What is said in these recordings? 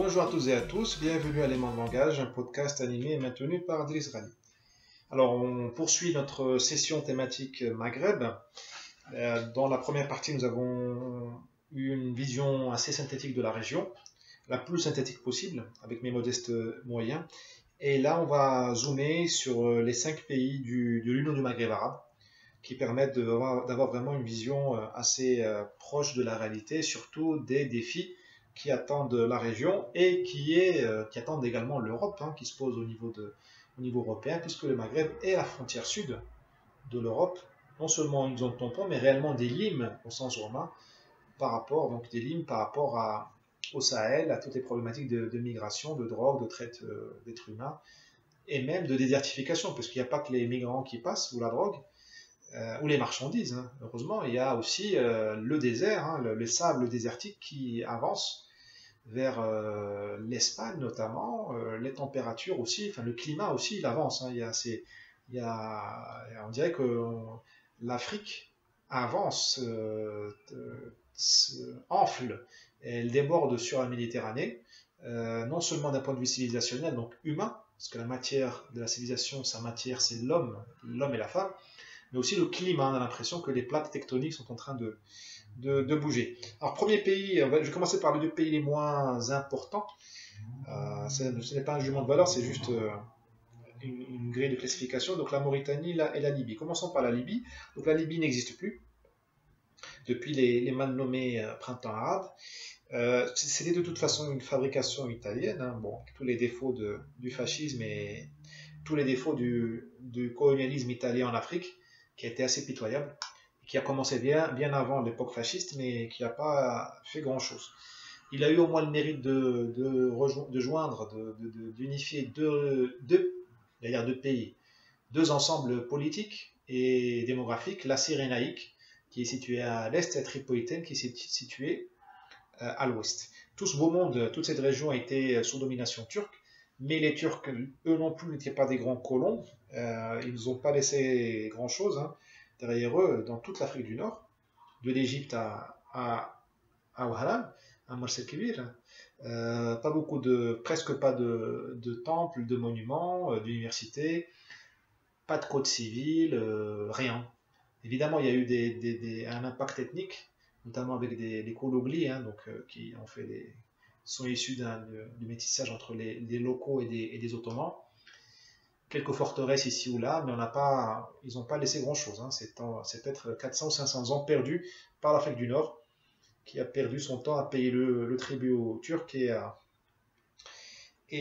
Bonjour à toutes et à tous, bienvenue à L'élément de langage, un podcast animé et maintenu par Driss Rali. Alors, on poursuit notre session thématique Maghreb. Dans la première partie, nous avons eu une vision assez synthétique de la région, la plus synthétique possible, avec mes modestes moyens. Et là, on va zoomer sur les 5 pays de l'Union du Maghreb arabe, qui permettent d'avoir vraiment une vision assez proche de la réalité, surtout des défis qui attendent la région et qui attendent également l'Europe, qui se pose au niveau européen, puisque le Maghreb est la frontière sud de l'Europe, non seulement une zone tampon, mais réellement des limes au sens romain, par rapport au Sahel, à toutes les problématiques de migration, de drogue, de traite d'êtres humains, et même de désertification, puisqu'il n'y a pas que les migrants qui passent, ou la drogue, ou les marchandises. Heureusement, il y a aussi le désert, le sable désertique qui avance vers l'Espagne notamment, les températures aussi, enfin le climat aussi, il avance. On dirait que l'Afrique avance, enfle, elle déborde sur la Méditerranée, non seulement d'un point de vue civilisationnel, donc humain, parce que la matière de la civilisation, sa matière, c'est l'homme et la femme, mais aussi le climat. On a l'impression que les plaques tectoniques sont en train de bouger. Alors, premier pays, je vais commencer par les deux pays les moins importants. Ce n'est pas un jugement de valeur, c'est juste une grille de classification. Donc, la Mauritanie et la Libye. Commençons par la Libye. Donc, la Libye n'existe plus depuis les mal nommés printemps arabes. C'était de toute façon une fabrication italienne, bon, tous les défauts du fascisme et tous les défauts du colonialisme italien en Afrique, qui a été assez pitoyable, qui a commencé bien avant l'époque fasciste, mais qui n'a pas fait grand-chose. Il a eu au moins le mérite d'unifier deux pays, deux ensembles politiques et démographiques, la Cyrénaïque, qui est située à l'est, et la Tripolitaine, qui est située à l'ouest. Tout ce beau monde, toute cette région a été sous domination turque, mais les Turcs, eux non plus, n'étaient pas des grands colons. Ils nous ont pas laissé grand-chose derrière eux dans toute l'Afrique du Nord, de l'Égypte à Ouahala, à Marseille Kébir. Presque pas de temples, de monuments, d'universités, pas de code civil, rien. Évidemment, il y a eu un impact ethnique, notamment avec des Kologlis, qui sont issus du métissage entre les locaux et des Ottomans. Quelques forteresses ici ou là, mais ils n'ont pas laissé grand-chose. C'est peut-être 400 ou 500 ans perdus par l'Afrique du Nord, qui a perdu son temps à payer le tribut aux Turcs et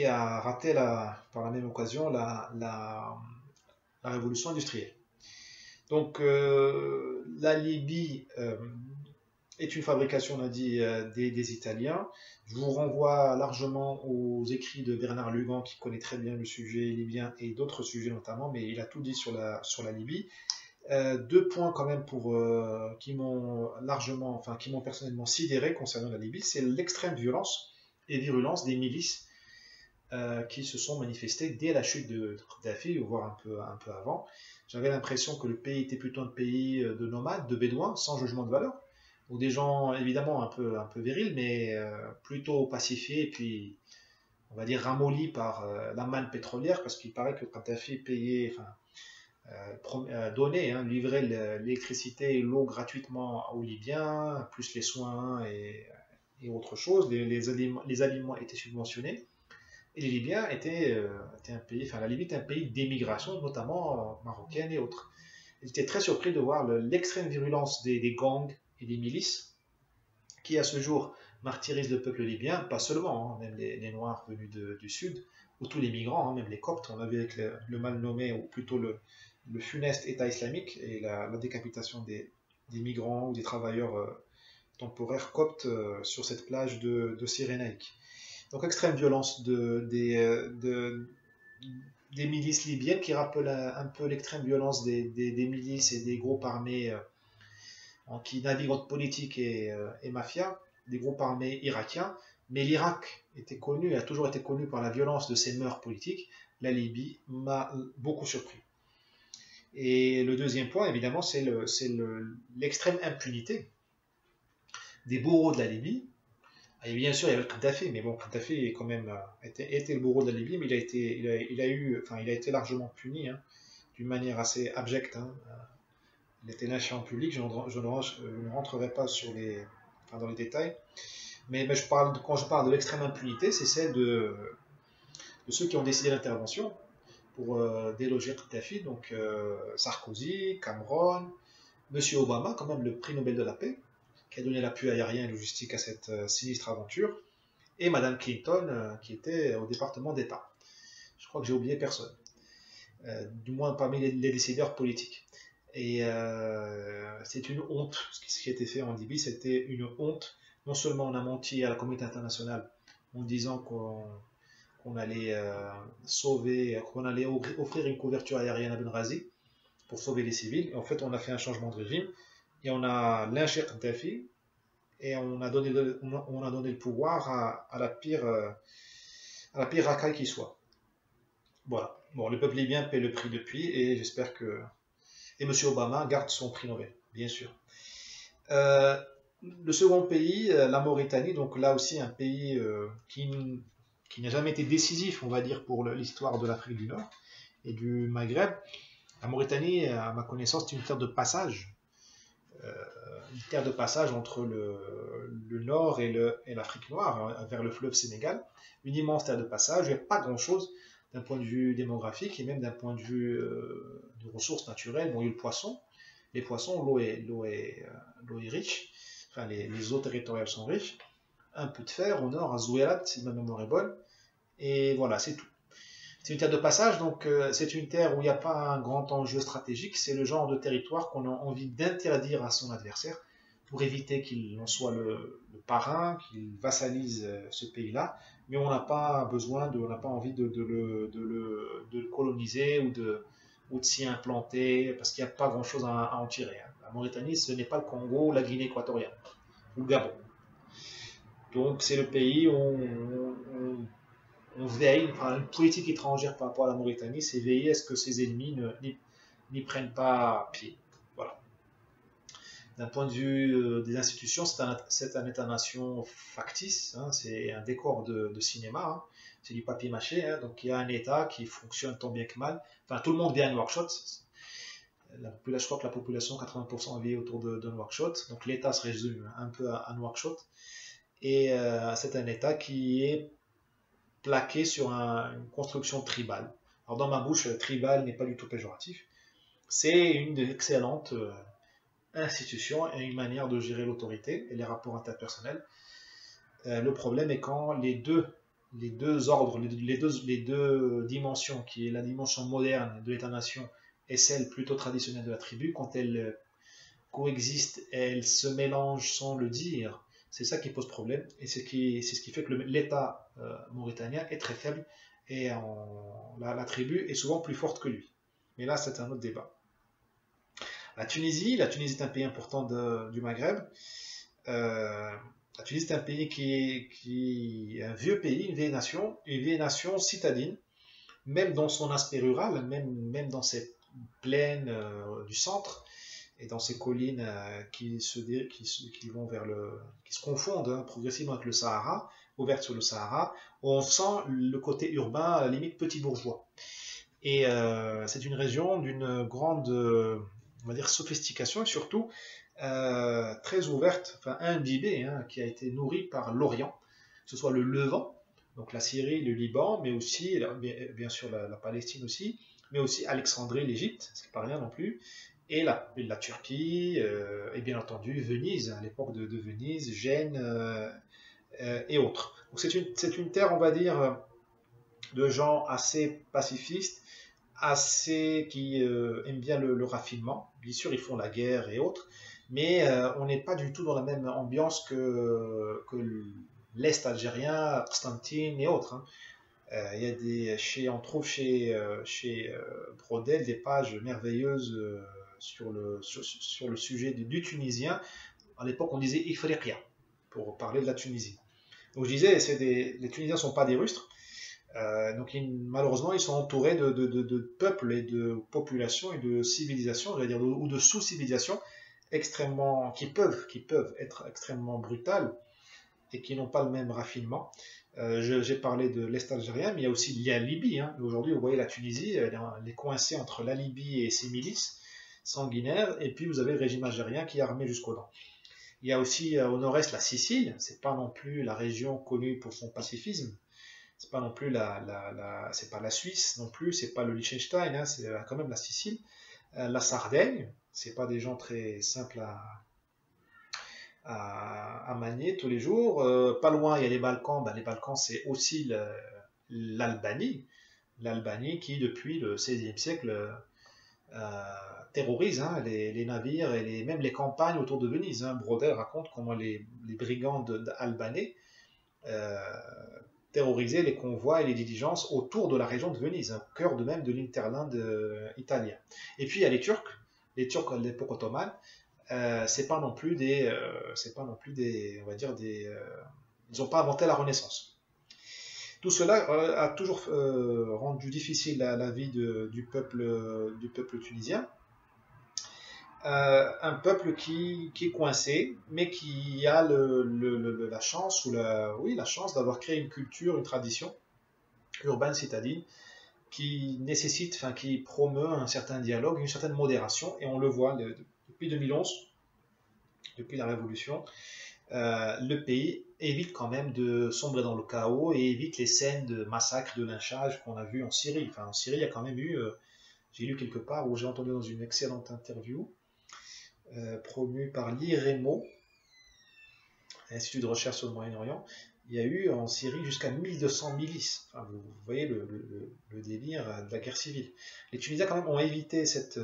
à rater par la même occasion la révolution industrielle. Donc la Libye est une fabrication, on a dit, des Italiens. Je vous renvoie largement aux écrits de Bernard Lugan, qui connaît très bien le sujet libyen et d'autres sujets notamment, mais il a tout dit sur la Libye. Deux points quand même qui m'ont personnellement sidéré concernant la Libye, c'est l'extrême violence et virulence des milices qui se sont manifestées dès la chute de Kadhafi, voire un peu avant. J'avais l'impression que le pays était plutôt un pays de nomades, de bédouins, sans jugement de valeur, ou des gens évidemment un peu virils, mais plutôt pacifiés, et puis on va dire ramollis par la manne pétrolière, parce qu'il paraît que Kadhafi livrait l'électricité et l'eau gratuitement aux Libyens, plus les soins et autre chose. Les aliments étaient subventionnés. Et les Libyens la Libye était un pays d'émigration, notamment marocaine et autres. J'étais très surpris de voir l'extrême virulence des gangs et des milices qui, à ce jour, martyrisent le peuple libyen, pas seulement, même les Noirs venus du sud, ou tous les migrants, même les Coptes. On a vu avec le mal nommé, ou plutôt le funeste État islamique et la décapitation des migrants ou des travailleurs temporaires coptes sur cette plage de Cyrénaïque. Donc extrême violence des milices libyennes, qui rappellent un peu l'extrême violence des milices et des groupes armés qui naviguent entre politique et mafia, des groupes armés irakiens. Mais l'Irak a toujours été connu par la violence de ses mœurs politiques. La Libye m'a beaucoup surpris. Et le deuxième point, évidemment, c'est l'extrême impunité des bourreaux de la Libye, Et bien sûr, il y avait le Kadhafi, mais bon, Kadhafi est quand même était le bourreau de la Libye, mais il a été largement puni, hein, d'une manière assez abjecte, hein. Il était lynché en public. Je ne rentrerai pas dans les détails, mais quand je parle de l'extrême impunité, c'est celle de ceux qui ont décidé l'intervention pour déloger Kadhafi, donc Sarkozy, Cameron, Monsieur Obama, quand même le prix Nobel de la paix, qui a donné l'appui aérien et logistique à cette sinistre aventure, et Madame Clinton, qui était au département d'État. Je crois que j'ai oublié personne, du moins parmi les décideurs politiques. Et c'est une honte, ce qui a été fait en Libye, c'était une honte. Non seulement on a menti à la communauté internationale en disant qu'on allait qu'on allait offrir une couverture aérienne à Benghazi pour sauver les civils. Et en fait, on a fait un changement de régime et on a lynché Kadhafi et on a donné le pouvoir à la pire racaille qui soit. Voilà. Bon, le peuple libyen paie le prix depuis et j'espère que et M. Obama garde son prix Nobel, bien sûr. Euh, le second pays, la Mauritanie, donc là aussi un pays qui n'a jamais été décisif, on va dire, pour l'histoire de l'Afrique du Nord et du Maghreb. La Mauritanie, à ma connaissance, c'est une terre de passage. Euh, une terre de passage entre le nord et l'Afrique noire, hein, vers le fleuve Sénégal. Une immense terre de passage, il n'y a pas grand-chose d'un point de vue démographique et même d'un point de vue de ressources naturelles. Bon, il y a le poisson. Les poissons, l'eau est riche. Enfin, les eaux territoriales sont riches. Un peu de fer au nord, à Zouérat, si ma mémoire est bonne. Et voilà, c'est tout. C'est une terre de passage, donc c'est une terre où il n'y a pas un grand enjeu stratégique. C'est le genre de territoire qu'on a envie d'interdire à son adversaire pour éviter qu'il en soit le parrain, qu'il vassalise ce pays-là. Mais on n'a pas besoin, on n'a pas envie de le coloniser ou de s'y implanter parce qu'il n'y a pas grand-chose à en tirer, hein. La Mauritanie, ce n'est pas le Congo ou la Guinée équatoriale ou le Gabon. Donc c'est le pays où on veille, enfin, une politique étrangère par rapport à la Mauritanie, c'est veiller à ce que ses ennemis n'y prennent pas pied. Voilà. D'un point de vue des institutions, c'est un État-nation factice, hein, c'est un décor de cinéma, hein, c'est du papier mâché, hein, donc il y a un État qui fonctionne tant bien que mal. Enfin, tout le monde vit à Nouakchott. Je crois que la population, 80% vit autour de Nouakchott, donc l'État se résume un peu à Nouakchott. Et c'est un État qui est plaqué sur une construction tribale. Alors dans ma bouche, tribal n'est pas du tout péjoratif. C'est une excellente institution et une manière de gérer l'autorité et les rapports interpersonnels. Le problème est quand les deux ordres, les deux dimensions, qui est la dimension moderne de l'État-nation et celle plutôt traditionnelle de la tribu, quand elles coexistent, elles se mélangent sans le dire. C'est ça qui pose problème et c'est ce qui fait que l'État mauritanien est très faible et la tribu est souvent plus forte que lui. Mais là, c'est un autre débat. La Tunisie est un pays important du Maghreb. La Tunisie est un pays qui est un vieux pays, une vieille nation citadine, même dans son aspect rural, même dans ses plaines du centre et dans ces collines qui vont qui se confondent, hein, progressivement avec le Sahara, ouvertes sur le Sahara, où on sent le côté urbain, à la limite petit bourgeois. Et c'est une région d'une grande, on va dire, sophistication et surtout très ouverte, enfin imbibée, hein, qui a été nourrie par l'Orient, que ce soit le Levant, donc la Syrie, le Liban, mais aussi, bien sûr, la Palestine aussi, mais aussi Alexandrie, l'Égypte, ce qui n'est pas rien non plus, et la Turquie, et bien entendu Venise, à l'époque de Venise, Gênes et autres. Donc c'est une terre, on va dire, de gens assez pacifistes, qui aiment bien le raffinement. Bien sûr, ils font la guerre et autres, mais on n'est pas du tout dans la même ambiance que l'Est algérien, Constantine et autres, hein. On trouve chez Brodel des pages merveilleuses sur le sujet du Tunisien. À l'époque, on disait Ifriqiya pour parler de la Tunisie. Donc je disais, les Tunisiens ne sont pas des rustres. Donc malheureusement, ils sont entourés de peuples et de populations et de civilisations, je vais dire, ou de sous-civilisations extrêmement qui peuvent être extrêmement brutales et qui n'ont pas le même raffinement. J'ai parlé de l'Est algérien, mais il y a Libye. Hein. Aujourd'hui, vous voyez la Tunisie, elle est coincée entre la Libye et ses milices sanguinaires, et puis vous avez le régime algérien qui est armé jusqu'aux dents. Il y a aussi au nord-est la Sicile, c'est pas non plus la région connue pour son pacifisme, c'est pas non plus c'est pas la Suisse non plus, c'est pas le Liechtenstein, hein, c'est quand même la Sicile. La Sardaigne, c'est pas des gens très simples à manier tous les jours. Pas loin, il y a les Balkans. Ben, les Balkans, c'est aussi l'Albanie. L'Albanie qui, depuis le XVIe siècle, euh, terrorise hein, les navires et même les campagnes autour de Venise. Hein. Brodel raconte comment les brigands albanais terrorisaient les convois et les diligences autour de la région de Venise, hein, au cœur de même de l'Interland italien. Et puis il y a les Turcs à l'époque ottomane. C'est pas non plus on va dire ils n'ont pas inventé la Renaissance. Tout cela a toujours rendu difficile la vie du peuple tunisien. Un peuple qui est coincé, mais qui a la chance la chance d'avoir créé une culture, une tradition urbaine citadine qui promeut un certain dialogue, une certaine modération, et on le voit depuis 2011, depuis la Révolution, le pays évite quand même de sombrer dans le chaos et évite les scènes de massacres, de lynchage qu'on a vu en Syrie. Enfin, en Syrie, il y a quand même eu, j'ai lu quelque part, ou j'ai entendu dans une excellente interview, promue par l'IREMO, Institut de recherche sur le Moyen-Orient, il y a eu en Syrie jusqu'à 1200 milices. Enfin, vous voyez le délire de la guerre civile. Les Tunisiens quand même ont évité cette...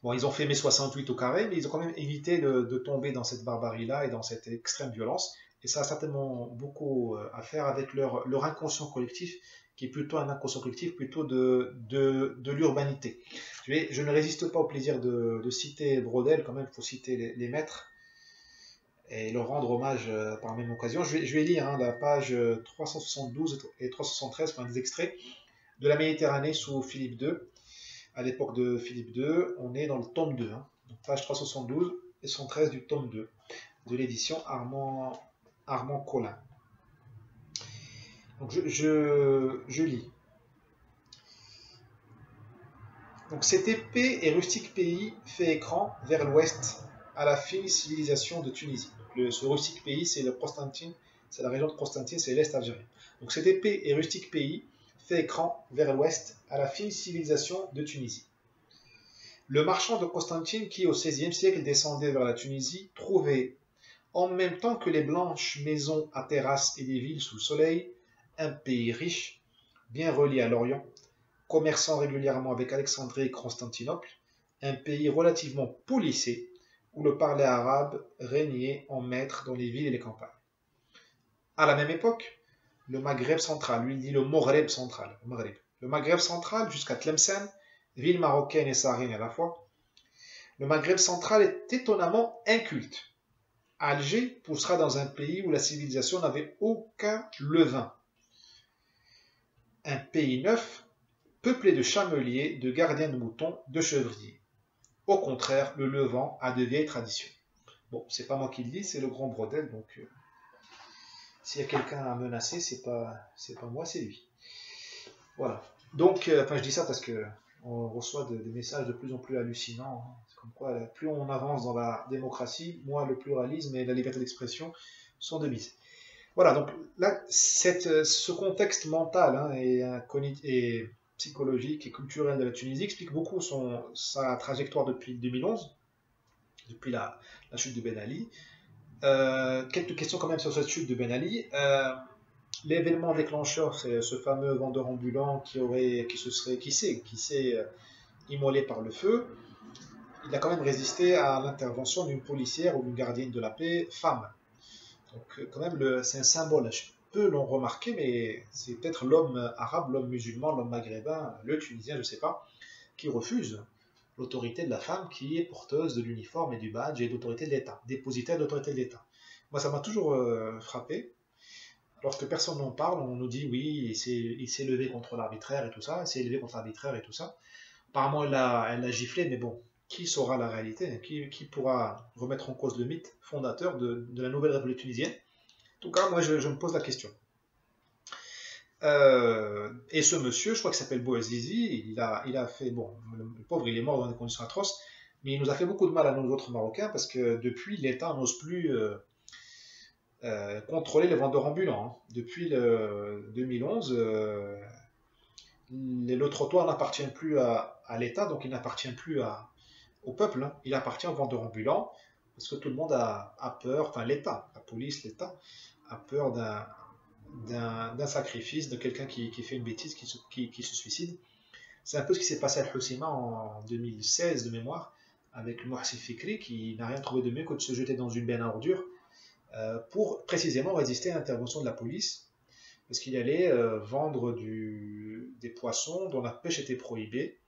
Bon, ils ont fait mai 68 au carré, mais ils ont quand même évité de tomber dans cette barbarie-là et dans cette extrême violence. Et ça a certainement beaucoup à faire avec leur inconscient collectif, qui est plutôt un inconscient collectif, plutôt de l'urbanité. Je ne résiste pas au plaisir de citer Brodel, quand même, il faut citer les maîtres et leur rendre hommage par la même occasion. Je vais lire hein, la page 372 et 373, enfin, des extraits de la Méditerranée sous Philippe II. À l'époque de Philippe II, on est dans le tome 2, hein, donc page 372 et 113 du tome 2, de l'édition Armand Collin. Donc je lis. Donc cet épais et rustique pays fait écran vers l'ouest à la fine civilisation de Tunisie. Donc ce rustique pays, c'est c'est la région de Constantine, c'est l'est algérien. Donc cet épais et rustique pays fait écran vers l'ouest à la fine civilisation de Tunisie. Le marchand de Constantine qui, au XVIe siècle, descendait vers la Tunisie, trouvait, en même temps que les blanches maisons à terrasses et des villes sous le soleil, un pays riche, bien relié à l'Orient, commerçant régulièrement avec Alexandrie et Constantinople, un pays relativement policé, où le parler arabe régnait en maître dans les villes et les campagnes. À la même époque, le Maghreb central, lui il dit le Maghreb central, le Maghreb central jusqu'à Tlemcen, ville marocaine et saharienne à la fois, le Maghreb central est étonnamment inculte. Alger poussera dans un pays où la civilisation n'avait aucun levain. Un pays neuf, peuplé de chameliers, de gardiens de moutons, de chevriers. Au contraire, le Levant a de vieilles traditions. Bon, c'est pas moi qui le dis, c'est le grand Brodel, donc s'il y a quelqu'un à menacer, c'est pas moi, c'est lui. Voilà. Donc, je dis ça parce que on reçoit des messages de plus en plus hallucinants. Hein. C'est comme quoi, plus on avance dans la démocratie, moins le pluralisme et la liberté d'expression sont de mise. Voilà, donc là, ce contexte mental hein, et psychologique et culturel de la Tunisie explique beaucoup sa trajectoire depuis 2011, depuis la chute de Ben Ali. Quelques questions quand même sur cette chute de Ben Ali. L'événement déclencheur, c'est ce fameux vendeur ambulant qui s'est immolé par le feu. Il a quand même résisté à l'intervention d'une policière ou d'une gardienne de la paix femme. Donc quand même, c'est un symbole. Peu l'ont remarqué, mais c'est peut-être l'homme arabe, l'homme musulman, l'homme maghrébin, le tunisien, je ne sais pas, qui refuse l'autorité de la femme qui est porteuse de l'uniforme et du badge et d'autorité de l'État, dépositaire d'autorité de l'État. Moi, ça m'a toujours frappé. Lorsque personne n'en parle, on nous dit oui, il s'est levé contre l'arbitraire et tout ça, il s'est levé contre l'arbitraire et tout ça. Apparemment, elle l'a giflé, mais bon, qui saura la réalité? Qui pourra remettre en cause le mythe fondateur de la nouvelle République tunisienne? En tout cas, moi, je me pose la question. Et ce monsieur, je crois qu'il s'appelle Bouazizi, il a fait, bon, le pauvre, il est mort dans des conditions atroces, mais il nous a fait beaucoup de mal à nous autres Marocains parce que depuis, l'État n'ose plus contrôler les vendeurs ambulants, hein. Depuis le 2011, le trottoir n'appartient plus à l'État, donc il n'appartient plus au peuple, hein. Il appartient aux vendeurs ambulants parce que tout le monde a peur, enfin l'État, la police, l'État a peur d'un sacrifice, de quelqu'un qui fait une bêtise, qui se suicide. C'est un peu ce qui s'est passé à Al-Hoceima en 2016 de mémoire, avec Mohsin Fikri, qui n'a rien trouvé de mieux que de se jeter dans une benne à ordures pour précisément résister à l'intervention de la police, parce qu'il allait vendre des poissons dont la pêche était prohibée,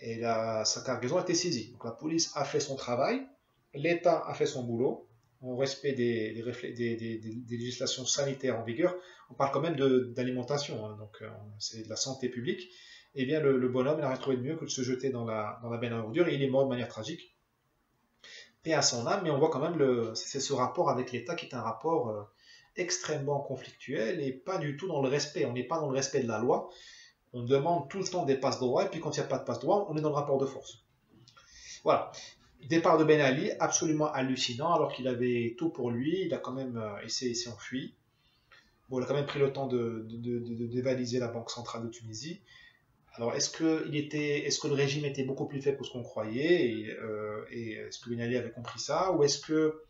et sa cargaison a été saisie. Donc la police a fait son travail, l'État a fait son boulot, en respect des législations sanitaires en vigueur. On parle quand même d'alimentation, hein, donc c'est de la santé publique. Eh bien, le bonhomme n'a rien trouvé de mieux que de se jeter dans la benne à ordures, et il est mort de manière tragique. Paix à son âme, mais on voit quand même c'est ce rapport avec l'État qui est un rapport extrêmement conflictuel et pas du tout dans le respect. On n'est pas dans le respect de la loi. On demande tout le temps des passe-droits, et puis quand il n'y a pas de passe-droit, on est dans le rapport de force. Voilà. Départ de Ben Ali, absolument hallucinant, alors qu'il avait tout pour lui. Il a quand même s'est enfui. Bon, il a quand même pris le temps de dévaliser la Banque centrale de Tunisie. Alors, est-ce que le régime était beaucoup plus faible que ce qu'on croyait, et est-ce que Ben Ali avait compris ça, ou est-ce que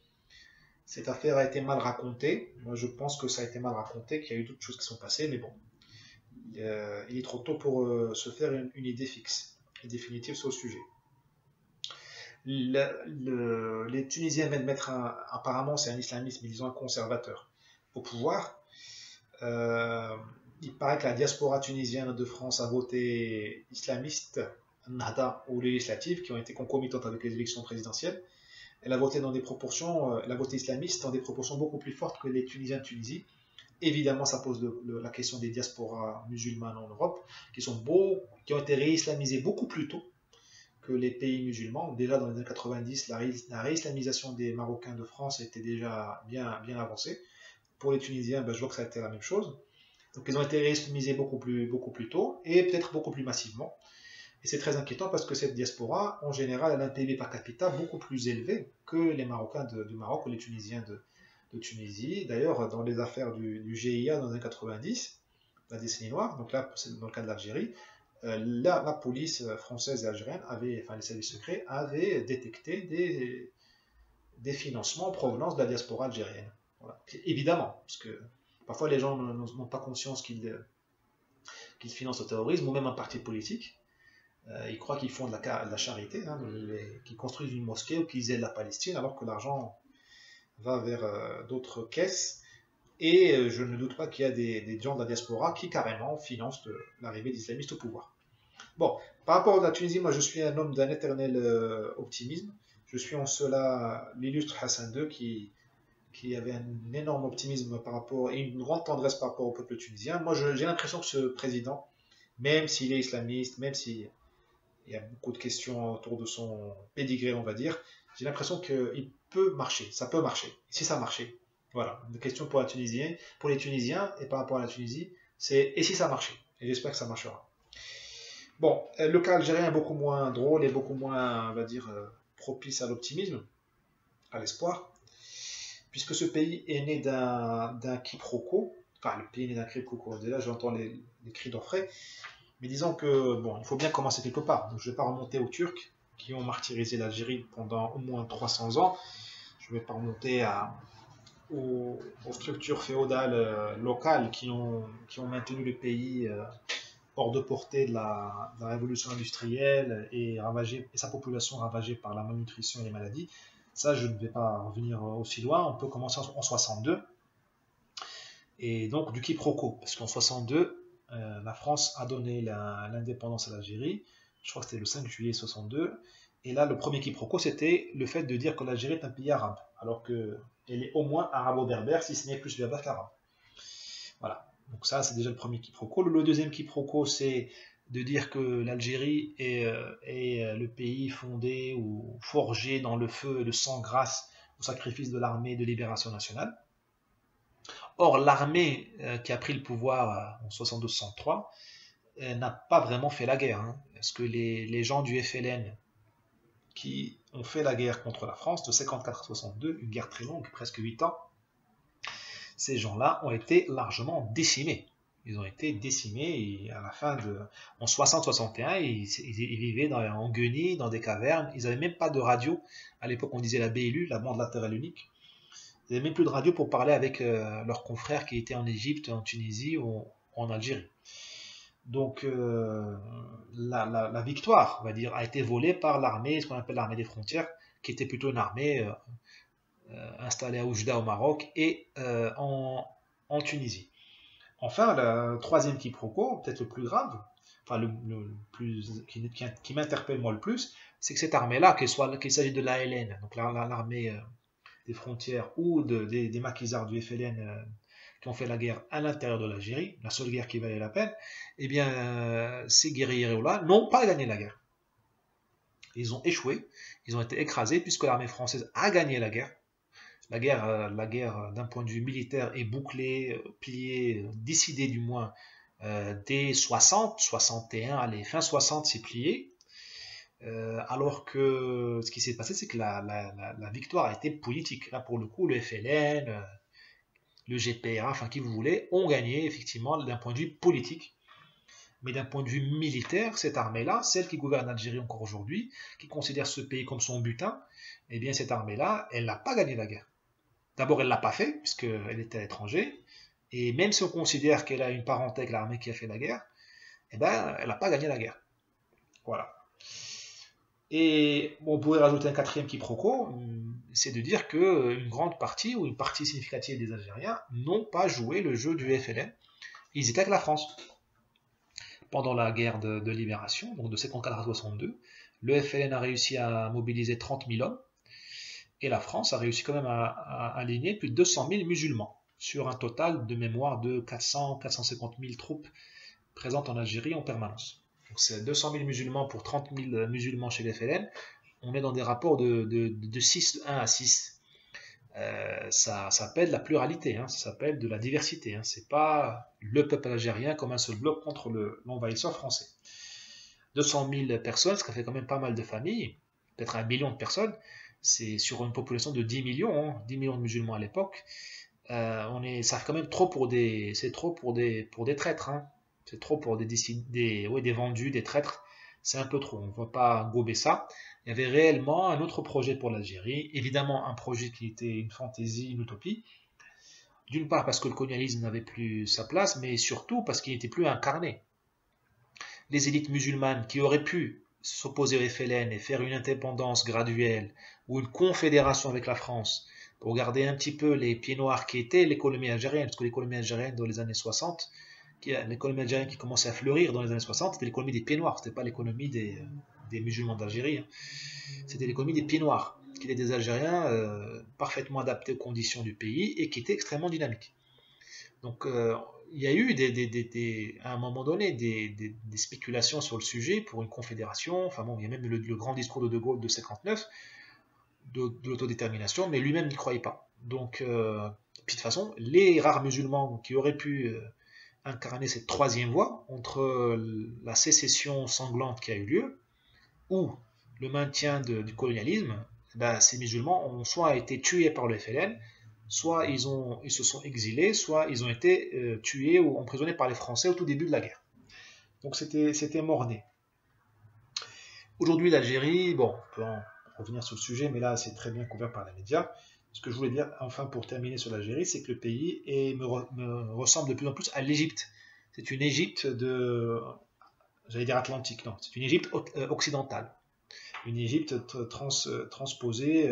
cette affaire a été mal racontée? Moi, je pense que ça a été mal raconté, qu'il y a eu d'autres choses qui sont passées, mais bon, il est trop tôt pour se faire une idée fixe et définitive sur le sujet. Les Tunisiens viennent de mettre apparemment c'est un islamiste, mais disons un conservateur, au pouvoir. Il paraît que la diaspora tunisienne de France a voté islamiste, Nahda, aux législatives, qui ont été concomitantes avec les élections présidentielles. Elle a voté elle a voté islamiste dans des proportions beaucoup plus fortes que les Tunisiens de Tunisie. Évidemment, ça pose la question des diasporas musulmanes en Europe, qui ont été réislamisés beaucoup plus tôt que les pays musulmans. Déjà dans les années 90, la réislamisation des Marocains de France était déjà bien avancée. Pour les Tunisiens, je vois que ça a été la même chose. Donc ils ont été réislamisés beaucoup plus tôt et peut-être beaucoup plus massivement. Et c'est très inquiétant parce que cette diaspora, en général, elle a un PIB par capita beaucoup plus élevé que les Marocains du Maroc ou les Tunisiens de Tunisie. D'ailleurs, dans les affaires du GIA dans les années 90, la décennie noire, donc là, c'est dans le cas de l'Algérie, la police française et algérienne enfin les services secrets, avaient détecté des financements en provenance de la diaspora algérienne. Voilà. Évidemment, parce que parfois les gens n'ont pas conscience qu'ils financent le terrorisme ou même un parti politique. Ils croient qu'ils font de la charité, hein, qu'ils construisent une mosquée ou qu'ils aident la Palestine, alors que l'argent va vers d'autres caisses. Et je ne doute pas qu'il y a des gens de la diaspora qui carrément financent l'arrivée d'islamistes au pouvoir. Bon, par rapport à la Tunisie, moi je suis un homme d'un éternel optimisme. Je suis en cela l'illustre Hassan II qui avait un énorme optimisme par rapport et une grande tendresse par rapport au peuple tunisien. Moi j'ai l'impression que ce président, même s'il est islamiste, même s'il y a beaucoup de questions autour de son pédigré, on va dire, j'ai l'impression qu'il peut marcher, ça peut marcher. Si ça marchait, voilà. Une question pour les Tunisiens et par rapport à la Tunisie, c'est et si ça marchait? Et j'espère que ça marchera. Bon, le cas algérien est beaucoup moins drôle et beaucoup moins, on va dire, propice à l'optimisme, à l'espoir, puisque ce pays est né d'un quiproquo. Enfin, le pays est né d'un quiproquo. Déjà, j'entends les cris d'orfraie. Mais disons que, bon, il faut bien commencer quelque part. Donc, je ne vais pas remonter aux Turcs qui ont martyrisé l'Algérie pendant au moins 300 ans. Je ne vais pas remonter aux structures féodales locales qui ont maintenu le pays hors de portée de la révolution industrielle et sa population ravagée par la malnutrition et les maladies. Ça, je ne vais pas revenir aussi loin. On peut commencer en 62. Et donc, du quiproquo, parce qu'en 62, la France a donné l'indépendance à l'Algérie. Je crois que c'était le 5 juillet 62. Et là, le premier quiproquo, c'était le fait de dire que l'Algérie est un pays arabe, alors qu'elle est au moins arabo-berbère, si ce n'est plus berbère qu'arabe. Voilà. Donc ça, c'est déjà le premier quiproquo. Le deuxième quiproquo, c'est de dire que l'Algérie est le pays fondé ou forgé dans le feu et le sang grâce au sacrifice de l'armée de libération nationale. Or, l'armée qui a pris le pouvoir en 72-63 n'a pas vraiment fait la guerre, hein, parce que les gens du FLN qui ont fait la guerre contre la France de 54 à 62, une guerre très longue, presque 8 ans, ces gens-là ont été largement décimés. Ils ont été décimés et à la fin en 60-61, ils vivaient en guenilles, dans des cavernes. Ils n'avaient même pas de radio. À l'époque, on disait la BLU, la bande latérale unique. Ils n'avaient même plus de radio pour parler avec leurs confrères qui étaient en Égypte, en Tunisie ou en Algérie. Donc la victoire, on va dire, a été volée par l'armée, ce qu'on appelle l'armée des frontières, qui était plutôt une armée installée à Oujda au Maroc et en Tunisie. Enfin, le troisième quiproquo, peut-être le plus grave, enfin le plus qui m'interpelle moi le plus, c'est que cette armée-là, qu'il s'agisse de l'ALN, donc l'armée des frontières, ou des maquisards du FLN qui ont fait la guerre à l'intérieur de l'Algérie, la seule guerre qui valait la peine, eh bien, ces guerrieros-là n'ont pas gagné la guerre. Ils ont échoué, ils ont été écrasés, puisque l'armée française a gagné la guerre. La guerre d'un point de vue militaire est bouclée, pliée, décidée du moins, dès 60, 61, allez, fin 60, c'est plié. Alors que ce qui s'est passé, c'est que la victoire a été politique. Là, pour le coup, le FLN, le GPA, enfin qui vous voulez, ont gagné effectivement d'un point de vue politique. Mais d'un point de vue militaire, cette armée-là, celle qui gouverne l'Algérie encore aujourd'hui, qui considère ce pays comme son butin, eh bien cette armée-là, elle n'a pas gagné la guerre. D'abord, elle ne l'a pas fait, puisqu'elle était à l'étranger, et même si on considère qu'elle a une parenté avec l'armée qui a fait la guerre, eh ben, elle n'a pas gagné la guerre. Voilà. Et on pourrait rajouter un quatrième quiproquo, c'est de dire qu'une grande partie, ou une partie significative des Algériens, n'ont pas joué le jeu du FLN. Ils étaient avec la France. Pendant la guerre de libération, donc de 54 à 62, le FLN a réussi à mobiliser 30 000 hommes, et la France a réussi quand même à aligner plus de 200 000 musulmans, sur un total de mémoire de 400-450 000 troupes présentes en Algérie en permanence. Donc c'est 200 000 musulmans pour 30 000 musulmans chez les FLN. On est dans des rapports de 6, 1 à 6. Ça s'appelle la pluralité, hein, ça s'appelle de la diversité. Hein. C'est pas le peuple algérien comme un seul bloc contre l'envahisseur français. 200 000 personnes, ce qui fait quand même pas mal de familles, peut-être 1 million de personnes. C'est sur une population de 10 millions, hein, 10 millions de musulmans à l'époque. Ça fait quand même trop c'est trop pour des traîtres. Hein. C'est trop pour des vendus, des traîtres. C'est un peu trop. On ne va pas gober ça. Il y avait réellement un autre projet pour l'Algérie. Évidemment, un projet qui était une fantaisie, une utopie. D'une part parce que le colonialisme n'avait plus sa place, mais surtout parce qu'il n'était plus incarné. Les élites musulmanes qui auraient pu s'opposer au FLN et faire une indépendance graduelle ou une confédération avec la France pour garder un petit peu les pieds noirs qui étaient l'économie algérienne, parce que l'économie algérienne dans les années 60, l'économie algérienne qui commençait à fleurir dans les années 60, c'était l'économie des pieds noirs, c'était pas l'économie des musulmans d'Algérie, hein. C'était l'économie des pieds noirs, qui étaient des Algériens parfaitement adaptés aux conditions du pays et qui étaient extrêmement dynamiques. Donc il y a eu à un moment donné des spéculations sur le sujet pour une confédération. Enfin bon, il y a même le grand discours de Gaulle de 59 de l'autodétermination, mais lui-même n'y croyait pas. Donc, puis de toute façon, les rares musulmans qui auraient pu incarner cette troisième voie entre la sécession sanglante qui a eu lieu ou le maintien du colonialisme, ben, ces musulmans ont soit été tués par le FLN, soit ils se sont exilés, soit ils ont été tués ou emprisonnés par les Français au tout début de la guerre. Donc c'était mort-né. Aujourd'hui, l'Algérie, bon, on peut en revenir sur le sujet, mais là c'est très bien couvert par les médias. Ce que je voulais dire, enfin pour terminer sur l'Algérie, c'est que le pays me ressemble de plus en plus à l'Égypte. C'est une Égypte j'allais dire atlantique, non, c'est une Égypte occidentale. Une Égypte transposée